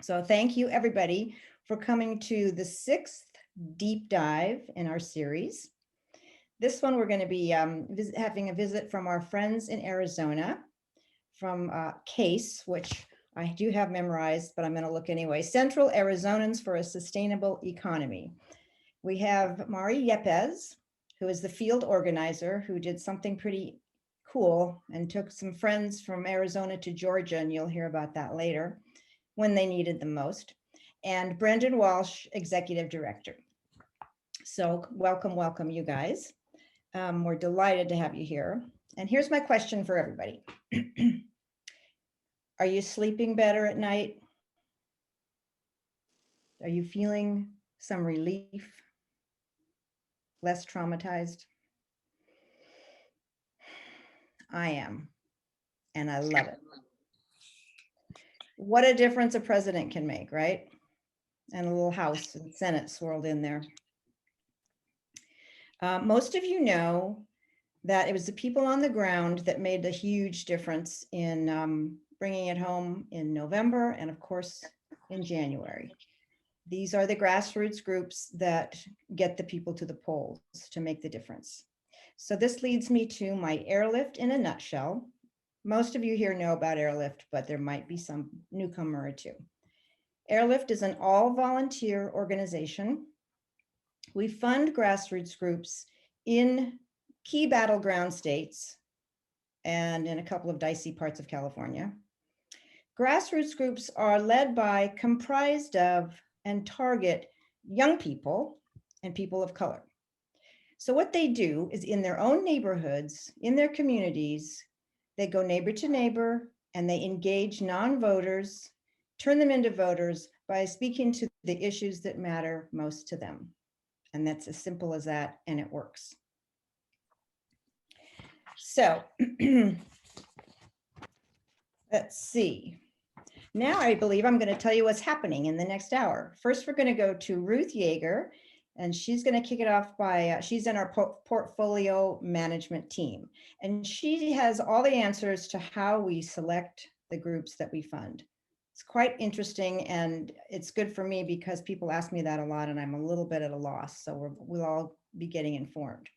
So thank you everybody for coming to the 6th deep dive in our series. This one we're going to be having a visit from our friends in Arizona from CASE, which I do have memorized, but I'm going to look anyway. Central Arizonans for a Sustainable Economy. We have Mari Yepez, who is the field organizer who did something pretty cool and took some friends from Arizona to Georgia, and you'll hear about that later, when they needed them most. And Brendan Walsh, executive director. So welcome, you guys. We're delighted to have you here. And here's my question for everybody. Are you sleeping better at night? Are you feeling some relief? Less traumatized? I am, and I love it. What a difference a president can make, right? And a little House and Senate swirled in there. Most of you know that it was the people on the ground that made a huge difference in bringing it home in November and of course in January. These are the grassroots groups that get the people to the polls to make the difference. So this leads me to my Airlift in a nutshell. Most of you here know about Airlift, but there might be some newcomer or two. Airlift is an all-volunteer organization. We fund grassroots groups in key battleground states and in a couple of dicey parts of California. Grassroots groups are led by, comprised of, and target young people and people of color. So what they do is in their own neighborhoods, in their communities, they go neighbor to neighbor and they engage non-voters, turn them into voters by speaking to the issues that matter most to them. And that's as simple as that, and it works. So let's see. Now I believe I'm going to tell you what's happening in the next hour. First, we're going to go to Ruth Yeager, and she's going to kick it off by, she's in our portfolio management team. And she has all the answers to how we select the groups that we fund. It's quite interesting, and it's good for me because people ask me that a lot and I'm a little bit at a loss. So we'll all be getting informed.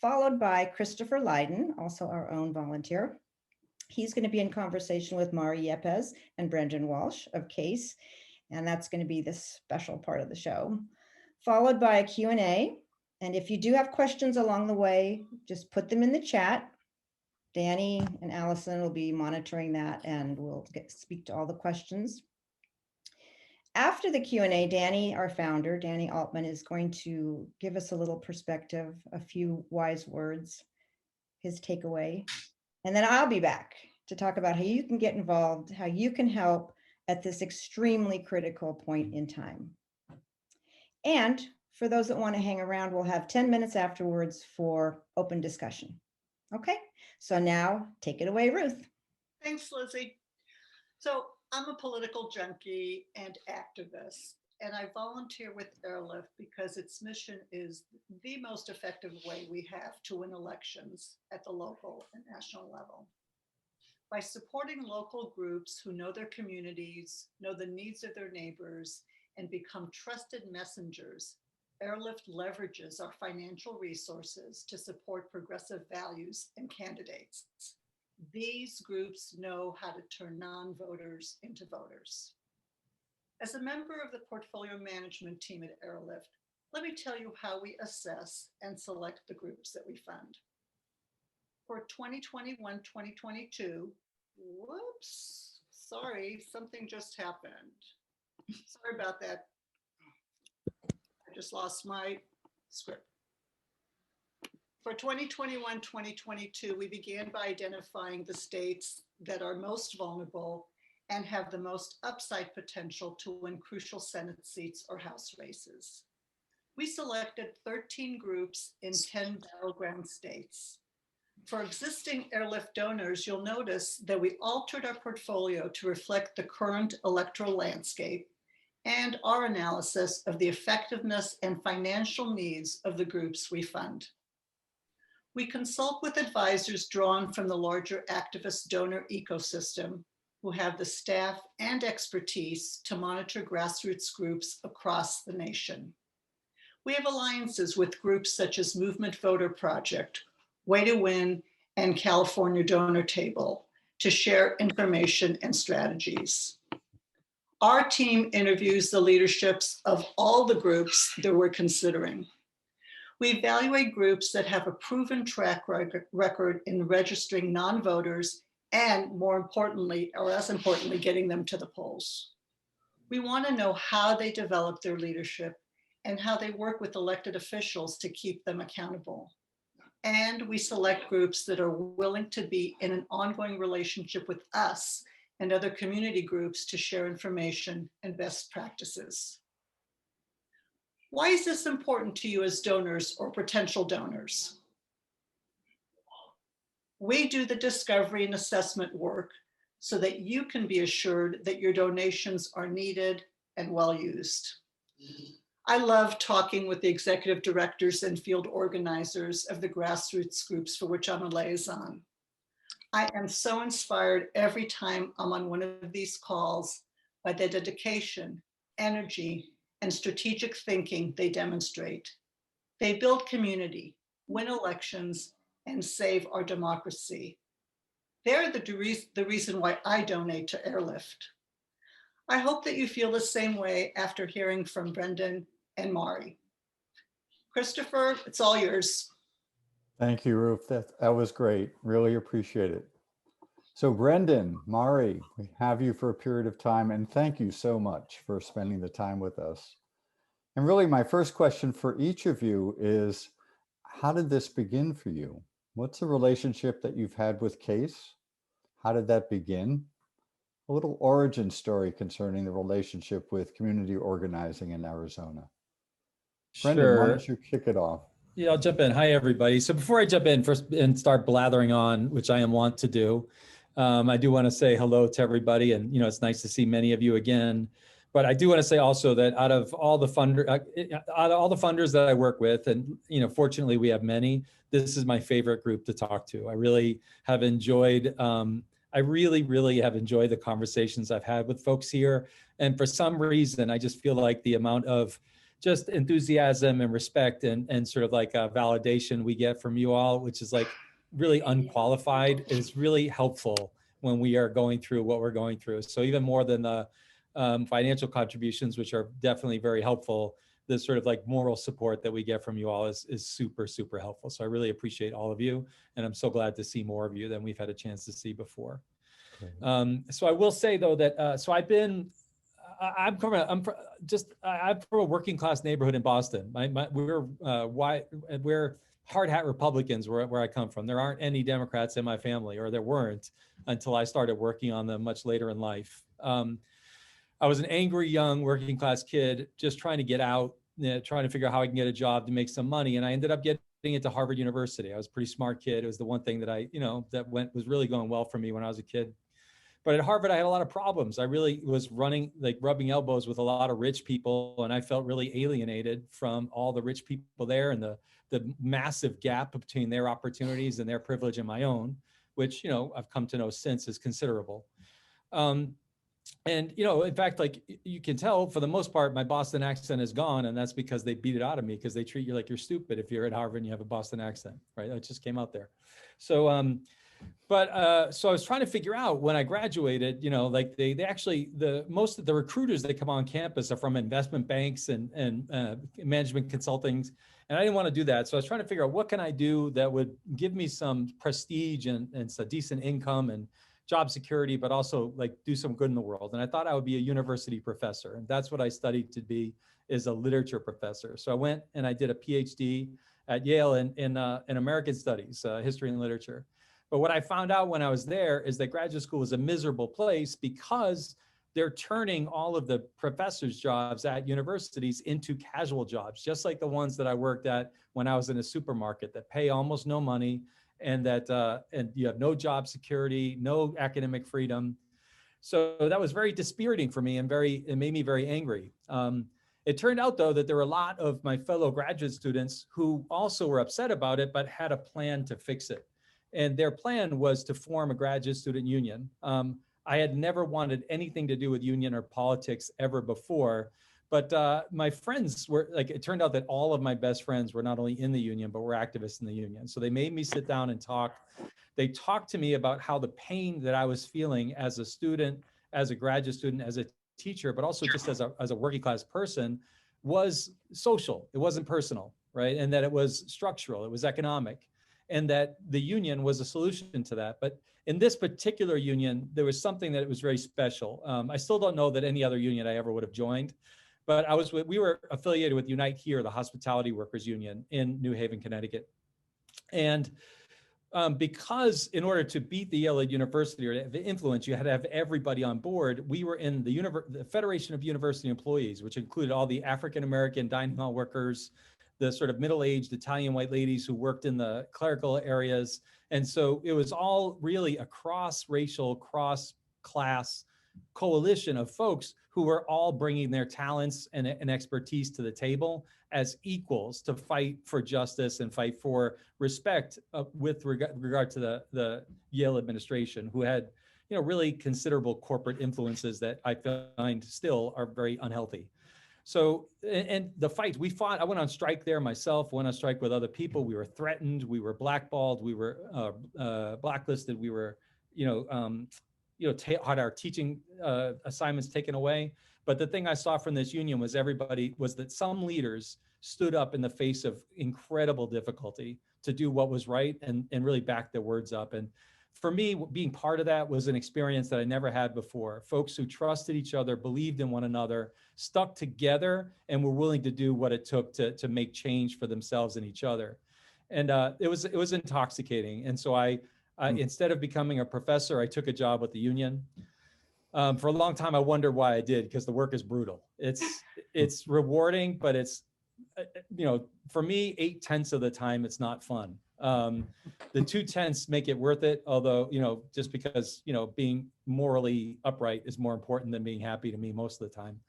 Followed by Christopher Lydon, also our own volunteer. He's going to be in conversation with Mari Yepez and Brendan Walsh of CASE, and that's going to be the special part of the show. Followed by a Q&A. And if you do have questions along the way, just put them in the chat. Danny and Allison will be monitoring that and we'll speak to all the questions. After the Q&A, Danny, our founder, Danny Altman, is going to give us a little perspective, a few wise words, his takeaway. And then I'll be back to talk about how you can get involved, how you can help at this extremely critical point in time. And for those that want to hang around, we'll have 10 minutes afterwards for open discussion. Okay, so now take it away, Ruth. Thanks, Lizzie. So I'm a political junkie and activist, and I volunteer with Airlift because its mission is the most effective way we have to win elections at the local and national level. By supporting local groups who know their communities, know the needs of their neighbors, and become trusted messengers, Airlift leverages our financial resources to support progressive values and candidates. These groups know how to turn non-voters into voters. As a member of the portfolio management team at Airlift, let me tell you how we assess and select the groups that we fund. For 2021-2022, whoops, sorry, something just happened. Sorry about that. I just lost my script. For 2021-2022, we began by identifying the states that are most vulnerable and have the most upside potential to win crucial Senate seats or House races. We selected 13 groups in 10 battleground states. For existing Airlift donors, you'll notice that we altered our portfolio to reflect the current electoral landscape and our analysis of the effectiveness and financial needs of the groups we fund. We consult with advisors drawn from the larger activist donor ecosystem, who have the staff and expertise to monitor grassroots groups across the nation. We have alliances with groups such as Movement Voter Project, Way to Win, and California Donor Table to share information and strategies. Our team interviews the leaderships of all the groups that we're considering. We evaluate groups that have a proven track record in registering non-voters and, more importantly, or as importantly, getting them to the polls. We want to know how they develop their leadership and how they work with elected officials to keep them accountable. And we select groups that are willing to be in an ongoing relationship with us and other community groups to share information and best practices. Why is this important to you as donors or potential donors? We do the discovery and assessment work so that you can be assured that your donations are needed and well used. I love talking with the executive directors and field organizers of the grassroots groups for which I'm a liaison. I am so inspired every time I'm on one of these calls by the dedication, energy, and strategic thinking they demonstrate. They build community, win elections, and save our democracy. They're the reason why I donate to Airlift. I hope that you feel the same way after hearing from Brendan and Mari. Christopher, it's all yours. Thank you, Ruth. That was great. Really appreciate it. So Brendan, Mari, we have you for a period of time, and thank you so much for spending the time with us. And really, my first question for each of you is, how did this begin for you? What's the relationship that you've had with CASE? How did that begin? A little origin story concerning the relationship with community organizing in Arizona. Brendan, why don't you kick it off? Yeah, I'll jump in. Hi, everybody. So before I jump in first and start blathering on, which I am wont to do, I do want to say hello to everybody. And, it's nice to see many of you again. But I do want to say also that out of all the funders that I work with, and, fortunately we have many, this is my favorite group to talk to. I really have enjoyed, I really have enjoyed the conversations I've had with folks here. And for some reason, I just feel like the amount of just enthusiasm and respect and sort of like a validation we get from you all, which is like really unqualified, is really helpful when we are going through what we're going through. So even more than the financial contributions, which are definitely very helpful, the sort of like moral support that we get from you all is super, super helpful. So I really appreciate all of you. And I'm so glad to see more of you than we've had a chance to see before. So I will say though that, I'm from a working class neighborhood in Boston. We're hard hat Republicans where I come from. There aren't any Democrats in my family, or there weren't until I started working on them much later in life. I was an angry young working class kid just trying to get out, trying to figure out how I can get a job to make some money. And I ended up getting into Harvard University. I was a pretty smart kid. It was the one thing that was really going well for me when I was a kid. But at Harvard, I had a lot of problems. I really was rubbing elbows with a lot of rich people, and I felt really alienated from all the rich people there and the massive gap between their opportunities and their privilege and my own, which, I've come to know since is considerable. And, in fact, like you can tell, for the most part, my Boston accent is gone. And that's because they beat it out of me, because they treat you like you're stupid if you're at Harvard and you have a Boston accent, right? That just came out there. So, so I was trying to figure out when I graduated, like most of the recruiters that come on campus are from investment banks and management consultings. And I didn't want to do that. So I was trying to figure out what can I do that would give me some prestige and some decent income and job security, but also like do some good in the world. And I thought I would be a university professor. And that's what I studied to be, is a literature professor. So I went and I did a PhD at Yale in American Studies, history and literature. But what I found out when I was there is that graduate school was a miserable place because they're turning all of the professors' jobs at universities into casual jobs, just like the ones that I worked at when I was in a supermarket that pay almost no money, and and you have no job security, no academic freedom. So that was very dispiriting for me, and it made me very angry. It turned out, though, that there were a lot of my fellow graduate students who also were upset about it, but had a plan to fix it. And their plan was to form a graduate student union. I had never wanted anything to do with union or politics ever before. But my friends were like, it turned out that all of my best friends were not only in the union, but were activists in the union. So they made me sit down and talk. They talked to me about how the pain that I was feeling as a student, as a graduate student, as a teacher, but also just as a working class person was social. It wasn't personal, right? And that it was structural, it was economic, and that the union was a solution to that. But in this particular union, there was something that was very special. I still don't know that any other union I ever would have joined, but we were affiliated with Unite Here, the hospitality workers union in New Haven, Connecticut. And because in order to beat the Yale University or the influence, you had to have everybody on board. We were in the Federation of University Employees, which included all the African-American dining hall workers, the sort of middle-aged Italian white ladies who worked in the clerical areas. And so it was all really a cross-racial, cross-class coalition of folks who were all bringing their talents and expertise to the table as equals to fight for justice and fight for respect with regard to the Yale administration, who had, really considerable corporate influences that I find still are very unhealthy. So, and the fight we fought, I went on strike there myself, went on strike with other people. We were threatened, we were blackballed, we were blacklisted, we were, had our teaching assignments taken away. But the thing I saw from this union was that some leaders stood up in the face of incredible difficulty to do what was right and really back their words up. And for me, being part of that was an experience that I never had before. Folks who trusted each other, believed in one another, stuck together, and were willing to do what it took to make change for themselves and each other. And it was intoxicating. And so I instead of becoming a professor, I took a job with the union. For a long time, I wondered why I did, because the work is brutal. It's rewarding, but it's, for me, 8/10 of the time, it's not fun. The 2/10 make it worth it. Although, just because, being morally upright is more important than being happy to me most of the time.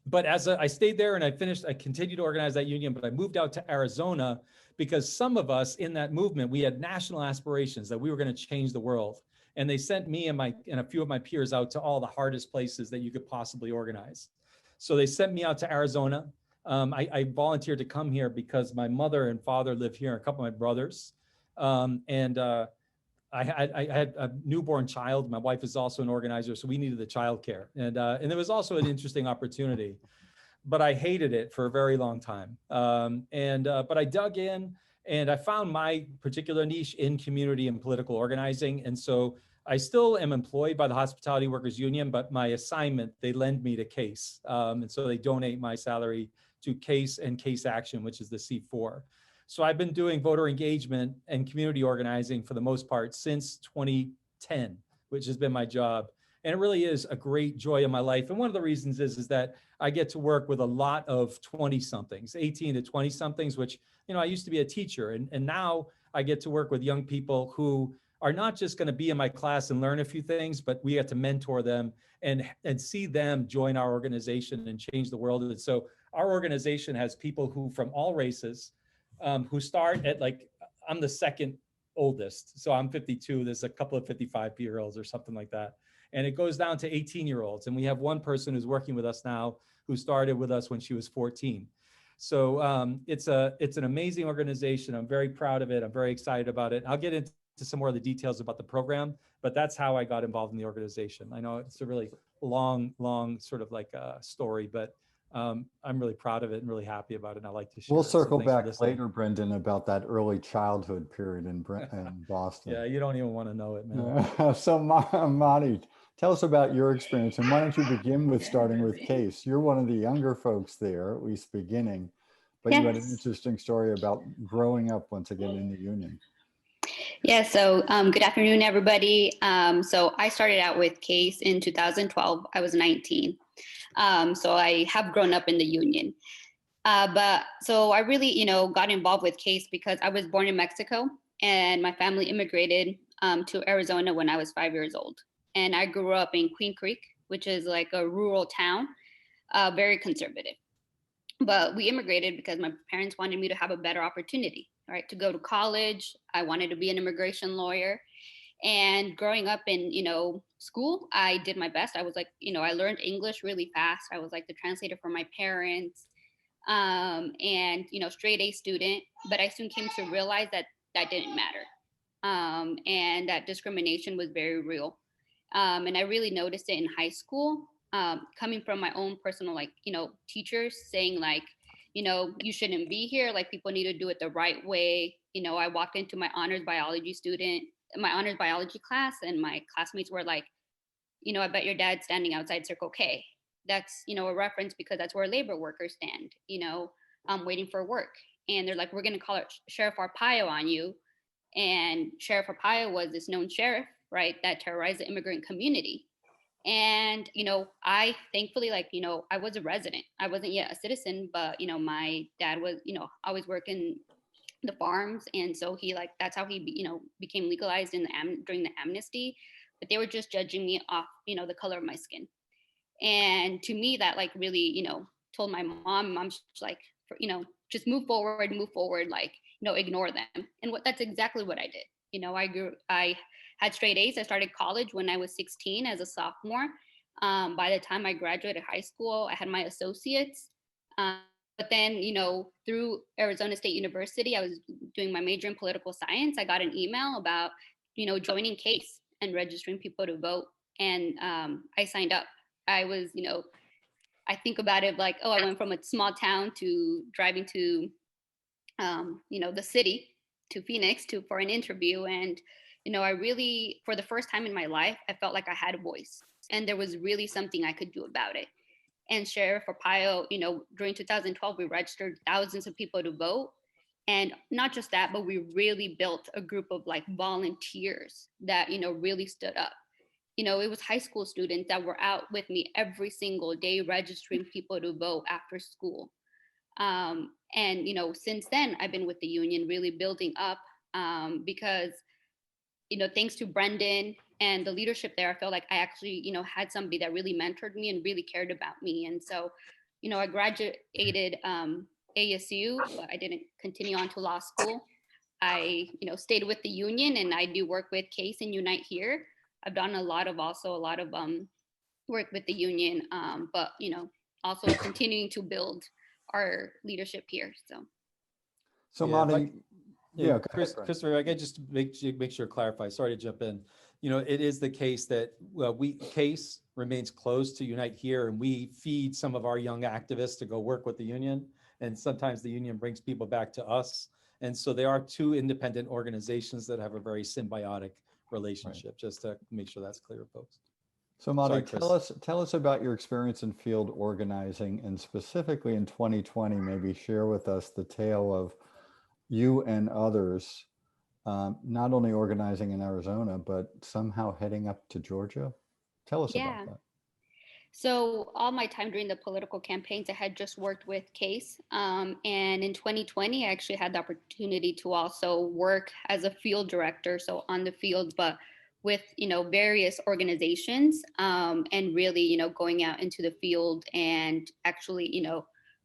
But as I stayed there and I continued to organize that union, but I moved out to Arizona because some of us in that movement, we had national aspirations that we were going to change the world. And they sent me and a few of my peers out to all the hardest places that you could possibly organize. So they sent me out to Arizona. I volunteered to come here because my mother and father live here, and a couple of my brothers. I had a newborn child. My wife is also an organizer, so we needed the childcare. And there was also an interesting opportunity, but I hated it for a very long time. But I dug in and I found my particular niche in community and political organizing. And so I still am employed by the Hospitality Workers Union, but my assignment, they lend me to CASE. And so they donate my salary to CASE and CASE Action, which is the C4. So I've been doing voter engagement and community organizing for the most part since 2010, which has been my job. And it really is a great joy in my life. And one of the reasons is that I get to work with a lot of 20-somethings, 18 to 20-somethings, which, I used to be a teacher. And now I get to work with young people who are not just going to be in my class and learn a few things, but we get to mentor them and see them join our organization and change the world. And so our organization has people who from all races, who start at I'm the second oldest. So I'm 52. There's a couple of 55-year-olds or something like that. And it goes down to 18-year-olds. And we have one person who's working with us now who started with us when she was 14. So it's an amazing organization. I'm very proud of it. I'm very excited about it. I'll get into some more of the details about the program, but that's how I got involved in the organization. I know it's a really long sort of story, but I'm really proud of it and really happy about it. And I like to share. We'll it. circle So thanks for back listening. later, Brendan, about that early childhood period in Boston. Yeah, you don't even want to know it, man. So Mari, tell us about your experience, and why don't you begin with starting with CASE? You're one of the younger folks there, at least beginning, but you had an interesting story about growing up once again in the union. Yeah, so good afternoon, everybody. So I started out with CASE in 2012. I was 19. So I have grown up in the union. But so I really, got involved with CASE because I was born in Mexico and my family immigrated to Arizona when I was 5 years old. And I grew up in Queen Creek, which is like a rural town, very conservative. But we immigrated because my parents wanted me to have a better opportunity, right? To go to college. I wanted to be an immigration lawyer. And growing up in, school, I did my best. I was like, I learned English really fast. I was like the translator for my parents, and, straight A student. But I soon came to realize that that didn't matter, and that discrimination was very real. And I really noticed it in high school, coming from my own personal, like, teachers saying like, you shouldn't be here. Like people need to do it the right way. I walked into my honors biology class, and my classmates were like, I bet your dad's standing outside Circle K. That's, a reference because that's where labor workers stand, waiting for work. And they're like, we're going to call it Sheriff Arpaio on you. And Sheriff Arpaio was this known sheriff, right, that terrorized the immigrant community. And, I thankfully, like, I was a resident. I wasn't yet a citizen, but, my dad was, always working the farms. And so he, like, that's how he, became legalized during the amnesty. But they were just judging me off, the color of my skin. And to me, that like really, told my mom's like, just move forward, like, ignore them. And that's exactly what I did. I had straight A's. I started college when I was 16 as a sophomore. By the time I graduated high school, I had my associates. But then, through Arizona State University, I was doing my major in political science. I got an email about, joining CASE and registering people to vote. And I signed up. I was, I think about it like, oh, I went from a small town to driving to, the city, to Phoenix for an interview. And, I really, for the first time in my life, I felt like I had a voice and there was really something I could do about it. And Sheriff Arpaio, during 2012, we registered thousands of people to vote. And not just that, but we really built a group of like volunteers that, really stood up. It was high school students that were out with me every single day registering people to vote after school. And, since then, I've been with the union really building up, because, thanks to Brendan and the leadership there, I felt like I actually, had somebody that really mentored me and really cared about me. And so, I graduated ASU, but I didn't continue on to law school. I, stayed with the union, and I do work with CASE and Unite Here. I've done a lot of work with the union, but, also continuing to build our leadership here. So Yeah, Monty, Yeah, go ahead, Brent. Christopher, I got just to make sure to clarify. Sorry to jump in. It is the case that CASE remains close to Unite Here, and we feed some of our young activists to go work with the union, and sometimes the union brings people back to us. And so they are two independent organizations that have a very symbiotic relationship. Right. Just to make sure that's clear, folks. So Monty, tell us about your experience in field organizing, and specifically in 2020, maybe share with us the tale of you and others, not only organizing in Arizona, but somehow heading up to Georgia. Tell us about that. So all my time during the political campaigns, I had just worked with CASE. And in 2020, I actually had the opportunity to also work as a field director. So on the field, but with, various organizations, and really, going out into the field and actually,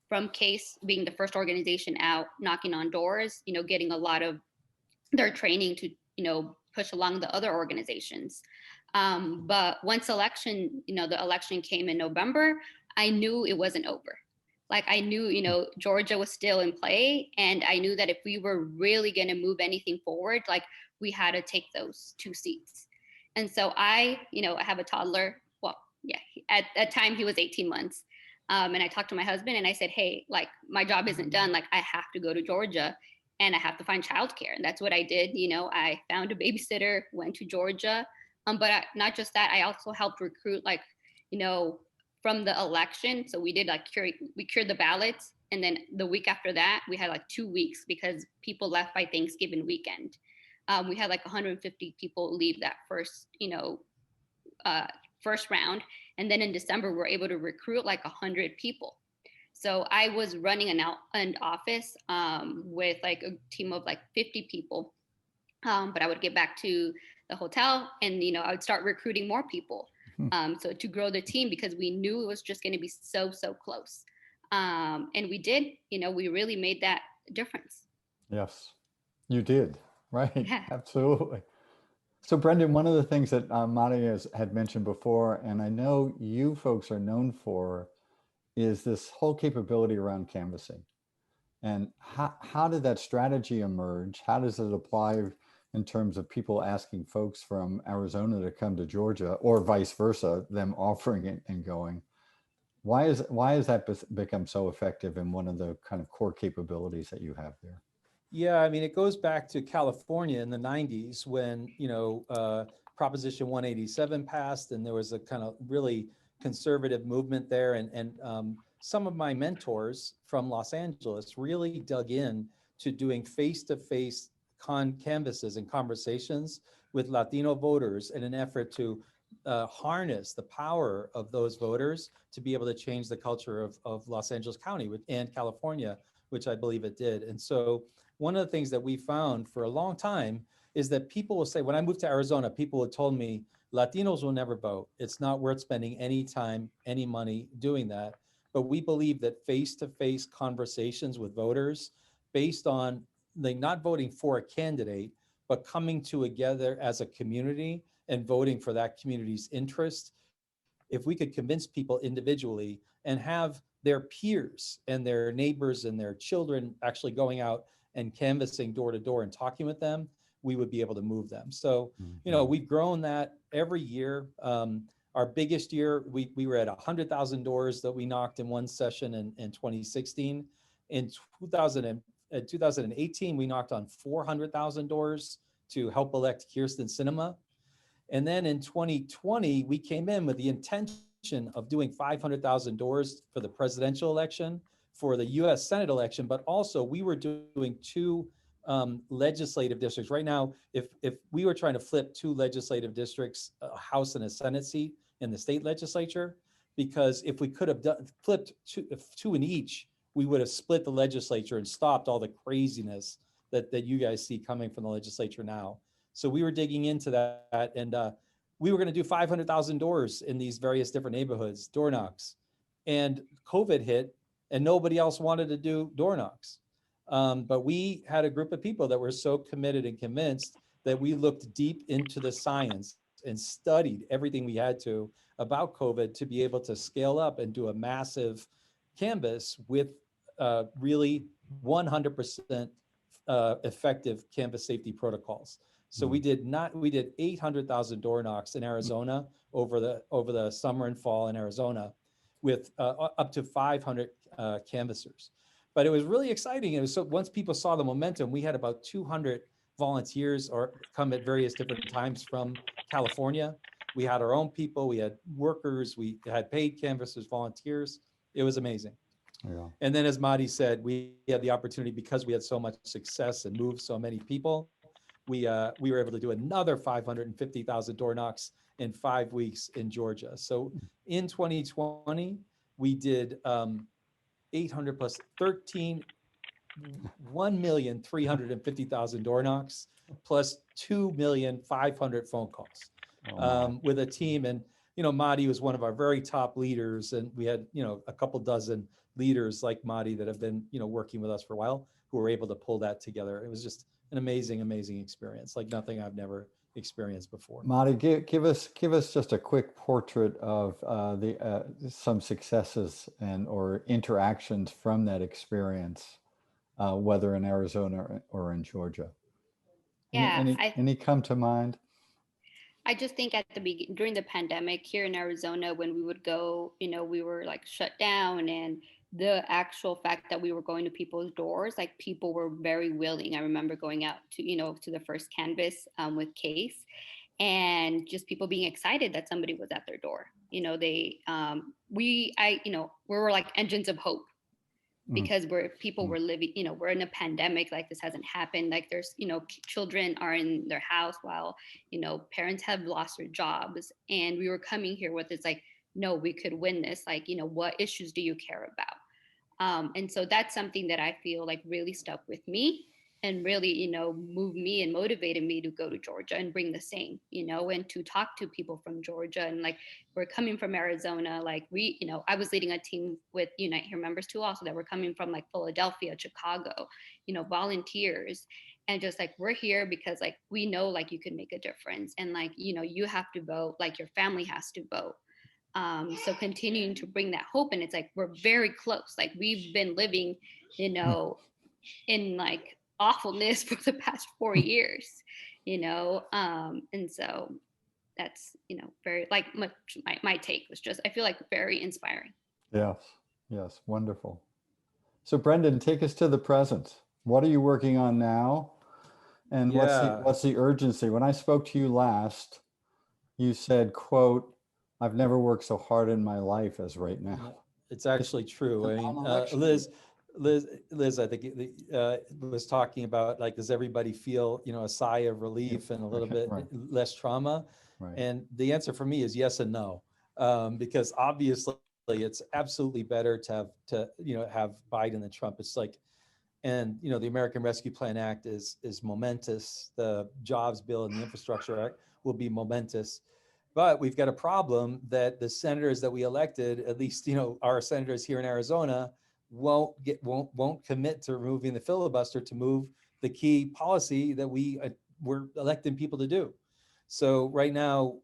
from CASE being the first organization out, knocking on doors, getting a lot of their training to, push along the other organizations. But once the election came in November, I knew it wasn't over. Like I knew, Georgia was still in play. And I knew that if we were really going to move anything forward, like we had to take those 2 seats. And so I have a toddler. Well, yeah, at that time he was 18 months. And I talked to my husband and I said, hey, like my job isn't done. Like I have to go to Georgia and I have to find childcare. And that's what I did. I found a babysitter, went to Georgia. But not just that, I also helped recruit, like, from the election. So we did we cured the ballots. And then the week after that, we had like 2 weeks because people left by Thanksgiving weekend. We had like 150 people leave that first round. And then in December, we were able to recruit like 100 people. So I was running an office with like a team of like 50 people. But I would get back to the hotel and, I would start recruiting more people. So to grow the team, because we knew it was just going to be so close. And we did, we really made that difference. Yes, you did. Right. Yeah. Absolutely. So Brendan, one of the things that Mari had mentioned before, and I know you folks are known for, is this whole capability around canvassing. And how did that strategy emerge? How does it apply in terms of people asking folks from Arizona to come to Georgia, or vice versa, them offering it and going? Why has that become so effective and one of the kind of core capabilities that you have there? Yeah, I mean, it goes back to California in the 90s when, Proposition 187 passed, and there was a kind of really conservative movement there. And some of my mentors from Los Angeles really dug in to doing face-to-face canvasses and conversations with Latino voters in an effort to harness the power of those voters to be able to change the culture of Los Angeles County and California, which I believe it did. And so one of the things that we found for a long time is that people will say, when I moved to Arizona, people had told me Latinos will never vote. It's not worth spending any time, any money doing that. But we believe that face-to-face conversations with voters based on like not voting for a candidate, but coming together as a community and voting for that community's interest. If we could convince people individually and have their peers and their neighbors and their children actually going out and canvassing door to door and talking with them, we would be able to move them. So, we've grown that every year. Our biggest year, we were at 100,000 doors that we knocked in one session in 2016. In 2018, we knocked on 400,000 doors to help elect Kirsten Sinema. And then in 2020, we came in with the intention of doing 500,000 doors for the presidential election, for the US Senate election, but also we were doing two legislative districts. Right now, if we were trying to flip two legislative districts, a House and a Senate seat in the state legislature, because if we could have flipped two in each, we would have split the legislature and stopped all the craziness that you guys see coming from the legislature now. So we were digging into that, and we were going to do 500,000 doors in these various different neighborhoods, door knocks. And COVID hit, and nobody else wanted to do door knocks. But we had a group of people that were so committed and convinced that we looked deep into the science and studied everything we had to about COVID to be able to scale up and do a massive canvas with really 100% effective canvas safety protocols. So we did 800,000 door knocks in Arizona over the summer and fall in Arizona, with up to 500 canvassers. But it was really exciting. It was so once people saw the momentum, we had about 200 volunteers or come at various different times from California. We had our own people, we had workers, we had paid canvassers, volunteers. It was amazing. Yeah. And then, as Mari said, we had the opportunity, because we had so much success and moved so many people, we were able to do another 550,000 door knocks in 5 weeks in Georgia. So in 2020, we did 800 plus 1,350,000 door knocks, plus 2,500,000 phone calls with a team. And, Madi was one of our very top leaders. And we had, a couple dozen leaders like Madi that have been, working with us for a while, who were able to pull that together. It was just an amazing experience, like nothing I've never experienced before. Mari, give us just a quick portrait of some successes or interactions from that experience, whether in Arizona or in Georgia. Yeah, Any come to mind? I just think during the pandemic here in Arizona, when we would go, we were like shut down, and the actual fact that we were going to people's doors, like people were very willing. I remember going out to, to the first canvas with Case, and just people being excited that somebody was at their door. We were like engines of hope, because people were living, we're in a pandemic, like this hasn't happened. Like there's, children are in their house while, parents have lost their jobs. And we were coming here with this, like, no, we could win this. Like, what issues do you care about? And so that's something that I feel like really stuck with me, and really, moved me and motivated me to go to Georgia and bring the same, and to talk to people from Georgia. And like, we're coming from Arizona, like I was leading a team with Unite Here members too, also, that were coming from like Philadelphia, Chicago, volunteers. and just like, we're here because like we know like you can make a difference, and like, you know, you have to vote, like your family has to vote. So continuing to bring that hope, and it's like we're very close. Like we've been living, you know, in like awfulness for the past 4 years, you know, and so that's, you know, very like my take was just, I feel like very inspiring. Yes, yes, wonderful. So Brendan, take us to the present. What are you working on now? And Yeah. what's the urgency? When I spoke to you last, you said, quote, "I've never worked so hard in my life as right now." No, it's actually true. I mean, Non-election. Liz, I think was talking about like, does everybody feel, you know, a sigh of relief and a little bit Right, less trauma? right. And the answer for me is yes and no, because obviously it's absolutely better to you know, have Biden than Trump. It's like, and you know, the American Rescue Plan Act is momentous. The Jobs Bill and the Infrastructure Act will be momentous. But we've got a problem that the senators that we elected, at least, you know, our senators here in Arizona, won't commit to removing the filibuster to move the key policy that we're electing people to do. So right now,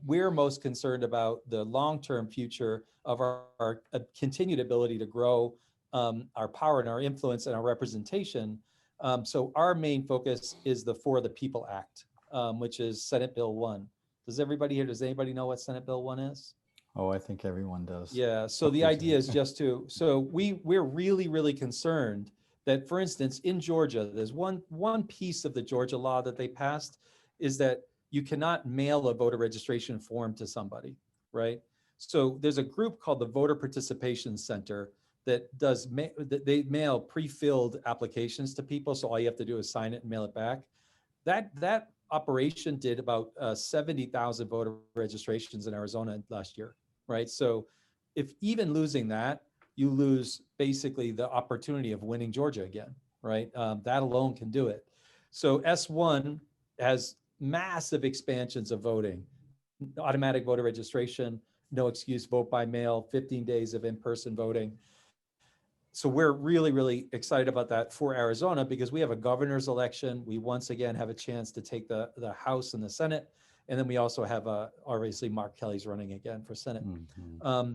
we're most concerned about the long-term future of our continued ability to grow our power and our influence and our representation. So our main focus is the For the People Act, which is Senate Bill 1. Does anybody know what Senate Bill 1 is? Oh, I think everyone does. Yeah, so the idea is just so we're really, really concerned that, for instance, in Georgia, there's one piece of the Georgia law that they passed is that you cannot mail a voter registration form to somebody, right? So there's a group called the Voter Participation Center that they mail pre-filled applications to people. So all you have to do is sign it and mail it back. That operation did about 70,000 voter registrations in Arizona last year, right? So if even losing that, you lose basically the opportunity of winning Georgia again, right? That alone can do it. So S1 has massive expansions of voting, automatic voter registration, no excuse, vote by mail, 15 days of in-person voting. So we're really, really excited about that for Arizona because we have a governor's election. We once again have a chance to take the House and the Senate. And then we also have, obviously, Mark Kelly's running again for Senate. Mm-hmm.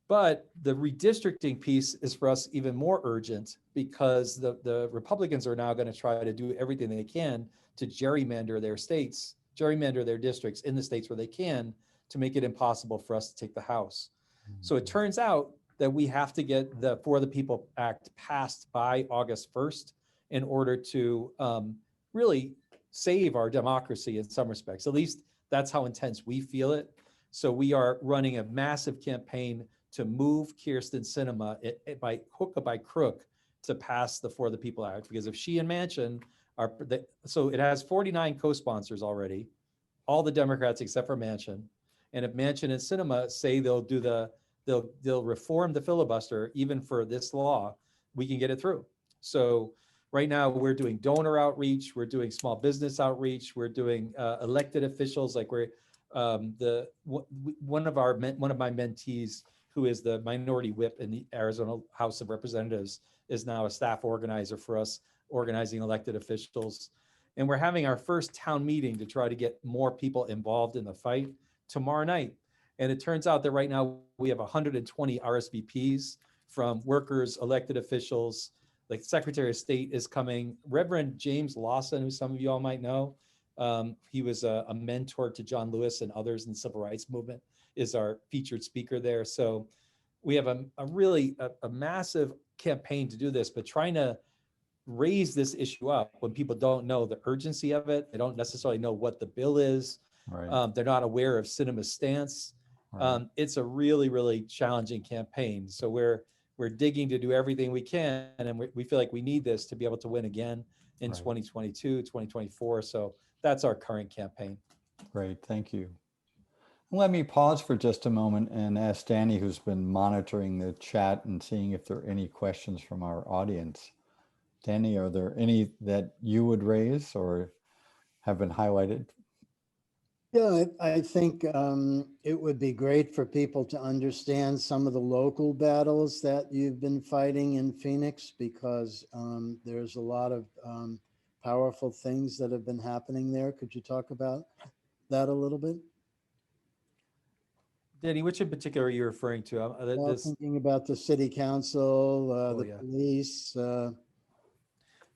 But the redistricting piece is for us even more urgent because the Republicans are now going to try to do everything they can to gerrymander their districts in the states where they can to make it impossible for us to take the House. Mm-hmm. So it turns out that we have to get the For the People Act passed by August 1st in order to really save our democracy in some respects. At least that's how intense we feel it. So we are running a massive campaign to move Kyrsten Sinema by hook or by crook to pass the For the People Act, because if she and Manchin so it has 49 co-sponsors already, all the Democrats except for Manchin. And if Manchin and Sinema say they'll reform the filibuster even for this law, we can get it through. So right now we're doing donor outreach, we're doing small business outreach, we're doing elected officials, like one of my mentees, who is the minority whip in the Arizona House of Representatives, is now a staff organizer for us, organizing elected officials. And we're having our first town meeting to try to get more people involved in the fight tomorrow night. And it turns out that right now we have 120 RSVPs from workers, elected officials, like Secretary of State is coming. Reverend James Lawson, who some of you all might know, he was a mentor to John Lewis and others in the civil rights movement, is our featured speaker there. So we have a really massive campaign to do this, but trying to raise this issue up when people don't know the urgency of it. They don't necessarily know what the bill is. Right. They're not aware of Sinema's stance. Right. It's a really, really challenging campaign. So we're digging to do everything we can, and we feel like we need this to be able to win again in 2022, 2024. So that's our current campaign. Great, thank you. Let me pause for just a moment and ask Danny, who's been monitoring the chat and seeing if there are any questions from our audience. Danny, are there any that you would raise or have been highlighted? Yeah, I think it would be great for people to understand some of the local battles that you've been fighting in Phoenix, because there's a lot of powerful things that have been happening there. Could you talk about that a little bit? Danny, which in particular are you referring to? Well, thinking about the city council, the yeah. police.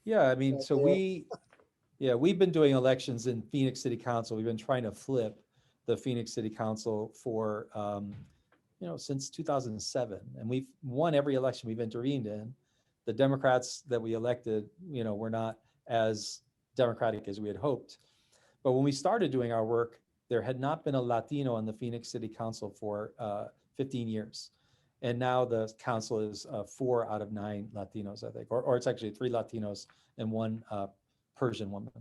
Yeah, I mean, so there. we've been doing elections in Phoenix City Council. We've been trying to flip the Phoenix City Council for, since 2007. And we've won every election we've intervened in. The Democrats that we elected, were not as democratic as we had hoped. But when we started doing our work, there had not been a Latino on the Phoenix City Council for 15 years. And now the council is 4 out of 9 Latinos, I think, or it's actually 3 Latinos and 1 Persian woman,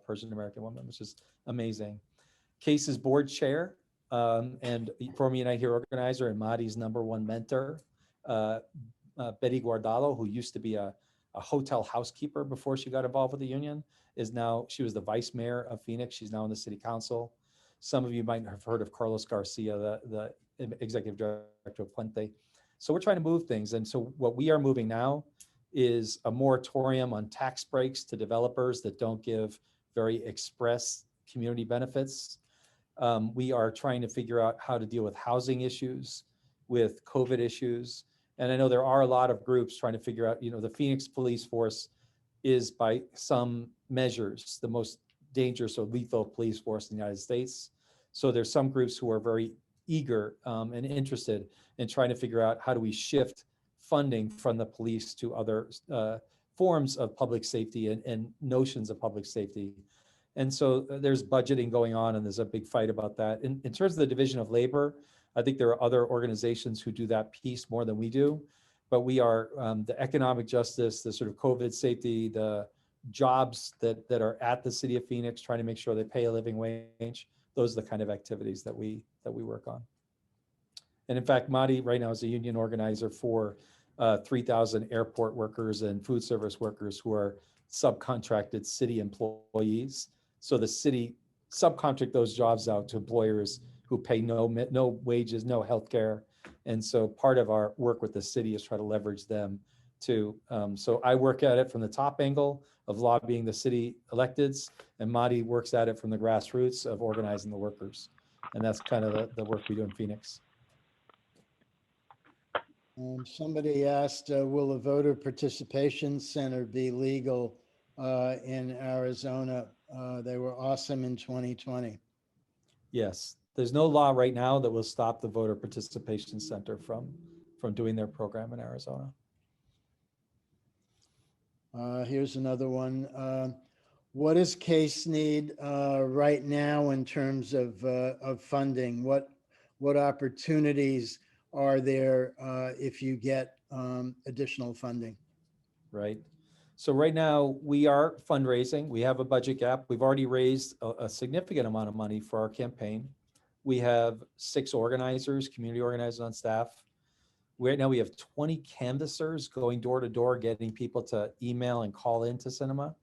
Persian American woman, which is amazing. Case's board chair and former Unite Here organizer and Mari's #1 mentor, Betty Guardalo, who used to be a hotel housekeeper before she got involved with the union, she was the vice mayor of Phoenix. She's now in the city council. Some of you might have heard of Carlos Garcia, the executive director of Puente. So we're trying to move things. And so what we are moving now is a moratorium on tax breaks to developers that don't give very express community benefits. We are trying to figure out how to deal with housing issues, with COVID issues. And I know there are a lot of groups trying to figure out, the Phoenix police force is by some measures the most dangerous or lethal police force in the United States. So there's some groups who are very eager and interested in trying to figure out how do we shift funding from the police to other forms of public safety and notions of public safety. And so there's budgeting going on, and there's a big fight about that. In terms of the division of labor, I think there are other organizations who do that piece more than we do, but we are the economic justice, the sort of COVID safety, the jobs that are at the city of Phoenix, trying to make sure they pay a living wage. Those are the kind of activities that we work on. And in fact, Mari right now is a union organizer for 3,000 airport workers and food service workers who are subcontracted city employees. So the city subcontract those jobs out to employers who pay no wages, no health care. And so part of our work with the city is try to leverage them to, so I work at it from the top angle of lobbying the city electeds, and Mari works at it from the grassroots of organizing the workers. And that's kind of the work we do in Phoenix. Somebody asked, will a voter participation center be legal in Arizona? They were awesome in 2020. Yes, there's no law right now that will stop the voter participation center from doing their program in Arizona. Here's another one. What does CASE need right now in terms of funding? What opportunities are there if you get additional funding? Right. So right now we are fundraising. We have a budget gap. We've already raised a significant amount of money for our campaign. We have 6 organizers, community organizers on staff. Right now we have 20 canvassers going door to door, getting people to email and call into Sinema.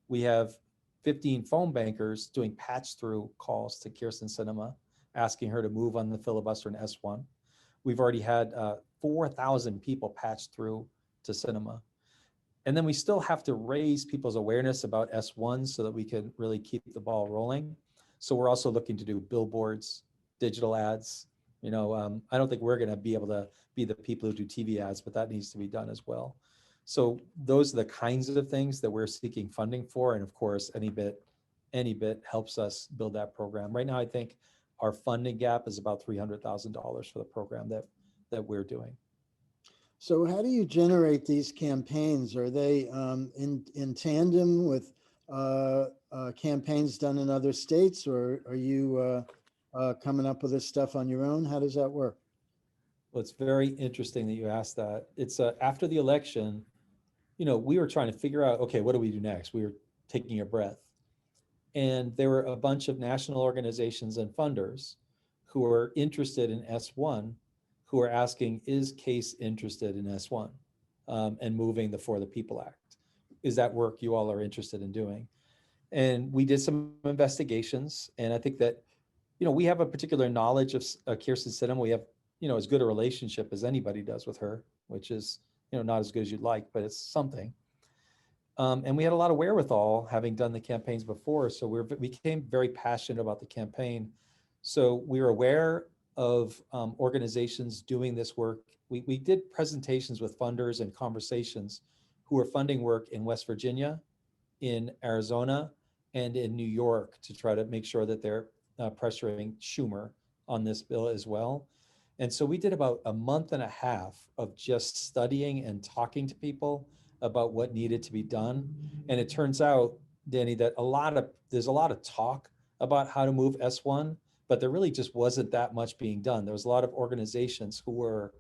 We have 15 phone bankers doing patch through calls to Kirsten Sinema, asking her to move on the filibuster in S1. We've already had 4,000 people patched through to Sinema. And then we still have to raise people's awareness about S1 so that we can really keep the ball rolling. So we're also looking to do billboards, digital ads. I don't think we're going to be able to be the people who do TV ads, but that needs to be done as well. So those are the kinds of things that we're seeking funding for. And of course, any bit helps us build that program. Right now, I think our funding gap is about $300,000 for the program that we're doing. So how do you generate these campaigns? Are they in tandem with campaigns done in other states, or are you coming up with this stuff on your own? How does that work? Well, it's very interesting that you asked that. It's after the election, we were trying to figure out, okay, what do we do next? We were taking a breath. And there were a bunch of national organizations and funders who were interested in S1, who are asking, is CASE interested in S1 and moving the For the People Act? Is that work you all are interested in doing? And we did some investigations, and I think that, we have a particular knowledge of Kirsten Sinema. We have, as good a relationship as anybody does with her, which is, not as good as you'd like, but it's something. And we had a lot of wherewithal having done the campaigns before. So we became very passionate about the campaign. So we were aware of organizations doing this work. We did presentations with funders and conversations who were funding work in West Virginia, in Arizona, and in New York to try to make sure that they're pressuring Schumer on this bill as well. And so we did about a month and a half of just studying and talking to people about what needed to be done. And it turns out, Danny, that there's a lot of talk about how to move S1, but there really just wasn't that much being done. There was a lot of organizations who were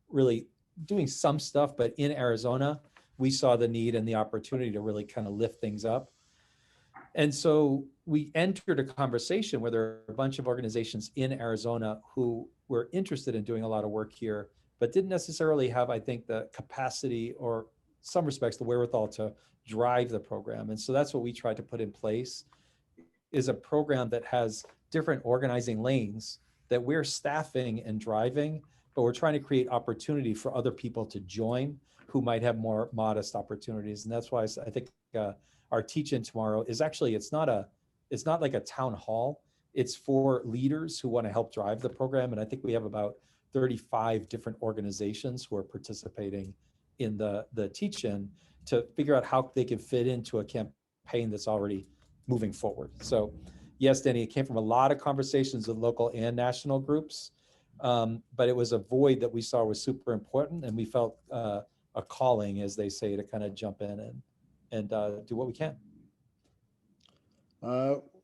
really doing some stuff, but in Arizona, we saw the need and the opportunity to really kind of lift things up. And so we entered a conversation where there are a bunch of organizations in Arizona who were interested in doing a lot of work here, but didn't necessarily have, I think, the capacity or some respects, the wherewithal to drive the program. And so that's what we tried to put in place, is a program that has different organizing lanes that we're staffing and driving, but we're trying to create opportunity for other people to join who might have more modest opportunities. And that's why I think our teach-in tomorrow is actually, it's not like a town hall. It's for leaders who want to help drive the program. And I think we have about 35 different organizations who are participating in the teach-in to figure out how they can fit into a campaign that's already moving forward. So yes, Danny, it came from a lot of conversations with local and national groups, but it was a void that we saw was super important, and we felt a calling, as they say, to kind of jump in and do what we can.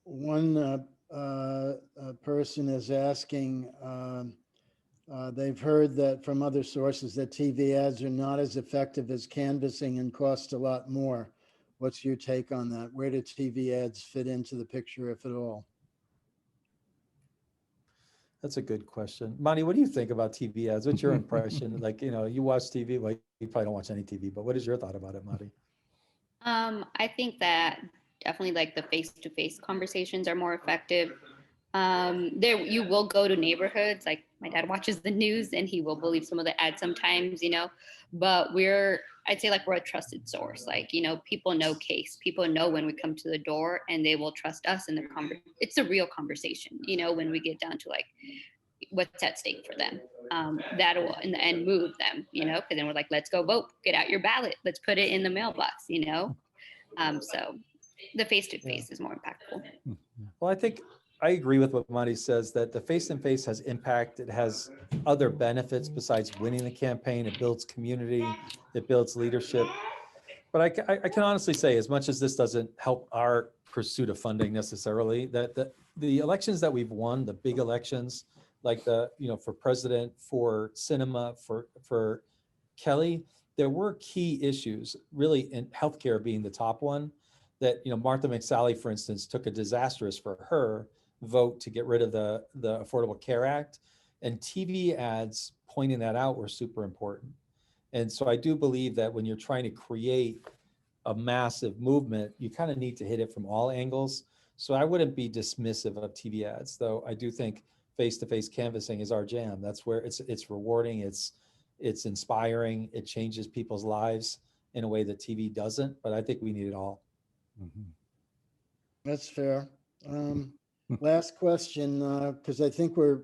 One person is asking, they've heard that from other sources that TV ads are not as effective as canvassing and cost a lot more. What's your take on that? Where do TV ads fit into the picture, if at all? That's a good question. Monty, what do you think about TV ads? What's your impression? Like, you watch TV, well, you probably don't watch any TV, but what is your thought about it, Monty? I think that definitely like the face-to-face conversations are more effective. There you will go to neighborhoods, like my dad watches the news and he will believe some of the ads sometimes, but I'd say like we're a trusted source. Like, people know case, people know when we come to the door and they will trust us in the it's a real conversation, when we get down to like what's at stake for them. That will in the end move them, because then we're like, let's go vote, get out your ballot, let's put it in the mailbox, so the face-to-face is more impactful. Well, I think I agree with what Monty says, that the face-to-face has impact. It has other benefits besides winning the campaign. It builds community, it builds leadership. But I can honestly say, as much as this doesn't help our pursuit of funding necessarily, that the elections that we've won, the big elections, like for president, for cinema, for Kelly, there were key issues, really, in healthcare being the top one, that, Martha McSally, for instance, took a disastrous for her vote to get rid of the Affordable Care Act, and TV ads pointing that out were super important. And so I do believe that when you're trying to create a massive movement, you kind of need to hit it from all angles. So I wouldn't be dismissive of TV ads, though I do think face-to-face canvassing is our jam. That's where it's rewarding, it's inspiring, it changes people's lives in a way that TV doesn't, but I think we need it all. Mhm. That's fair. Last question, because I think we're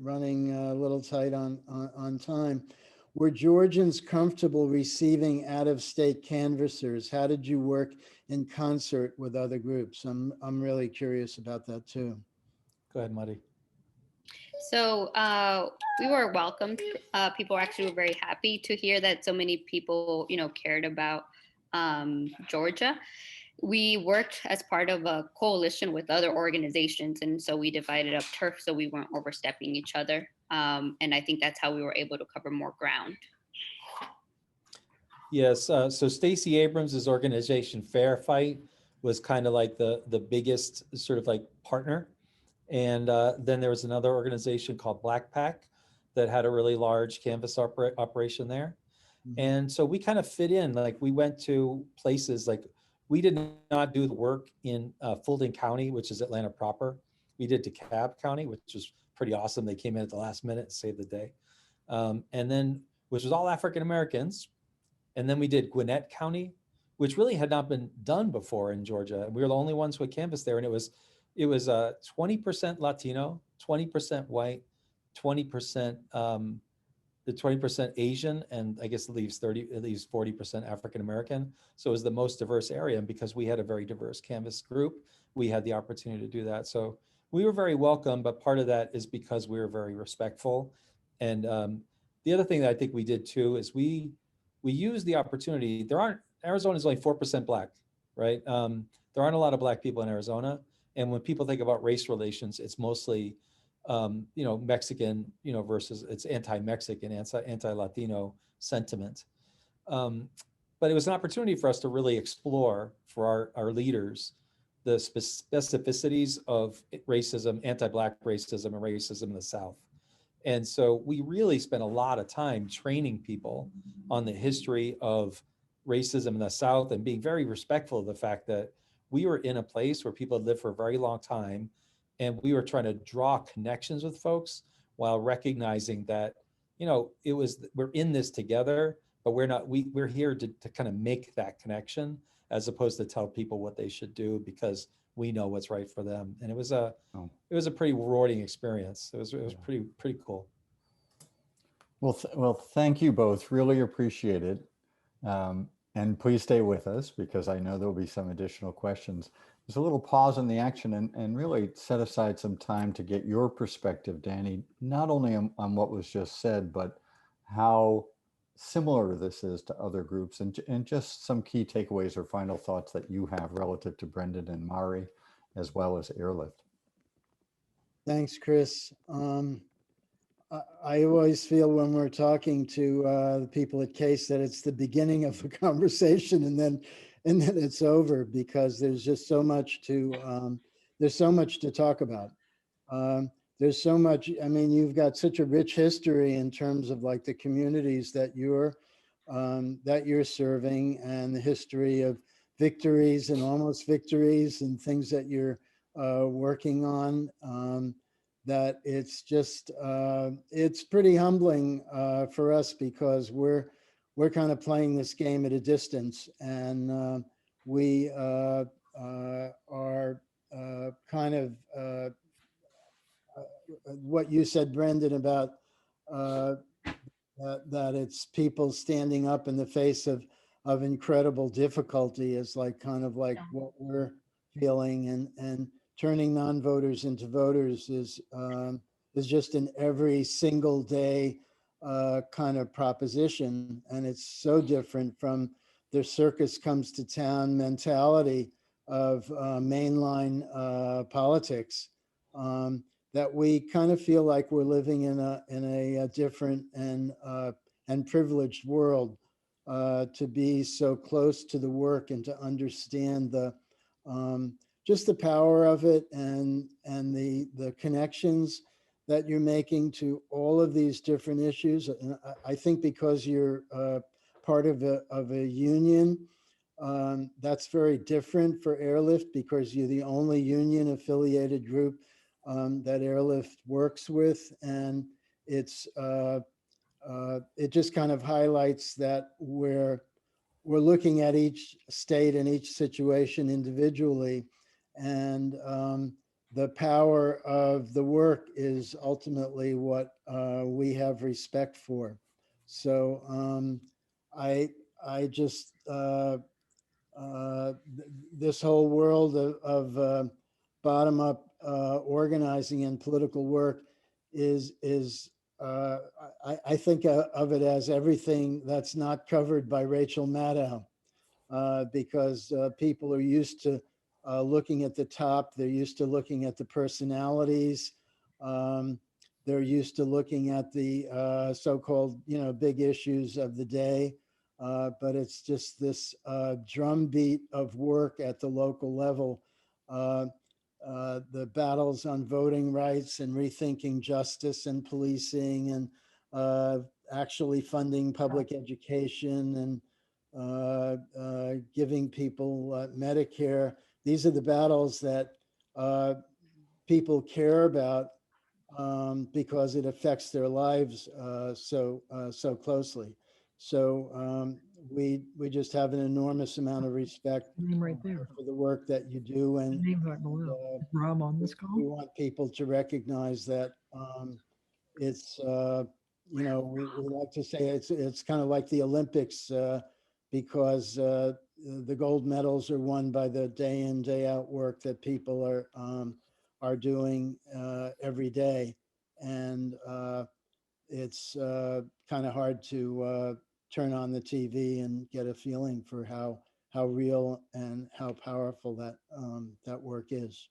running a little tight on time. Were Georgians comfortable receiving out-of-state canvassers? How did you work in concert with other groups? I'm really curious about that too. Go ahead, Muddy. So we were welcomed. People actually were very happy to hear that so many people, cared about Georgia. We worked as part of a coalition with other organizations, and so we divided up turf so we weren't overstepping each other. And I think that's how we were able to cover more ground. Yes, so Stacey Abrams' organization Fair Fight was kind of like the biggest sort of like partner. And then there was another organization called Black Pack that had a really large canvas operation there. Mm-hmm. And so we kind of fit in, like we went to places like, we did not do the work in Fulton County, which is Atlanta proper. We did DeKalb County, which was pretty awesome. They came in at the last minute and saved the day. And then, which was all African Americans. And then we did Gwinnett County, which really had not been done before in Georgia. We were the only ones who had canvassed there, and it was 20% Latino, 20% white, 20% the 20% Asian, and I guess it leaves 40% African American. So it was the most diverse area, and because we had a very diverse canvas group, we had the opportunity to do that. So we were very welcome, but part of that is because we were very respectful. And the other thing that I think we did too is we used the opportunity. Arizona is only 4% Black, right? There aren't a lot of Black people in Arizona. And when people think about race relations, it's mostly, Mexican, versus it's anti-Mexican, anti-Latino sentiment. But it was an opportunity for us to really explore for our leaders the specificities of racism, anti-Black racism, and racism in the South. And so we really spent a lot of time training people on the history of racism in the South and being very respectful of the fact that we were in a place where people had lived for a very long time, and we were trying to draw connections with folks while recognizing that, we're in this together, but we're here to kind of make that connection as opposed to tell people what they should do because we know what's right for them. And it was a pretty rewarding experience. It was pretty cool. Well, thank you both. Really appreciate it. And please stay with us because I know there'll be some additional questions. There's a little pause in the action and really set aside some time to get your perspective, Danny, not only on what was just said, but how similar this is to other groups and just some key takeaways or final thoughts that you have relative to Brendan and Mari, as well as Airlift. Thanks, Chris. I always feel when we're talking to the people at CASE that it's the beginning of a conversation and then it's over because there's just so much to talk about. There's so much. I mean, you've got such a rich history in terms of like the communities that you're serving and the history of victories and almost victories and things that you're working on. That it's just it's pretty humbling for us because we're kind of playing this game at a distance, and we are kind of what you said, Brendan, about that it's people standing up in the face of incredible difficulty is like kind of like what we're feeling, and turning non-voters into voters is just an every single day kind of proposition. And it's so different from the circus comes to town mentality of mainline politics, that we kind of feel like we're living in a different and privileged world, to be so close to the work and to understand the just the power of it and the connections that you're making to all of these different issues. And I think because you're part of a union, that's very different for Airlift because you're the only union affiliated group that Airlift works with. And it's it just kind of highlights that we're looking at each state and each situation individually. And the power of the work is ultimately what we have respect for. So I just, this whole world of bottom-up organizing and political work is I think of it as everything that's not covered by Rachel Maddow, because people are used to looking at the top. They're used to looking at the personalities. They're used to looking at the so-called, big issues of the day. But it's just this drumbeat of work at the local level. The battles on voting rights and rethinking justice and policing and actually funding public education and giving people Medicare. These are the battles that people care about because it affects their lives so closely. So we just have an enormous amount of respect Name right there. for the work that you do, The and name's right below. Is Rob on this we call? want people to recognize that it's, we like to say it's kind of like the Olympics because the gold medals are won by the day in, day out work that people are doing every day. And it's kind of hard to turn on the TV and get a feeling for how real and how powerful that work is.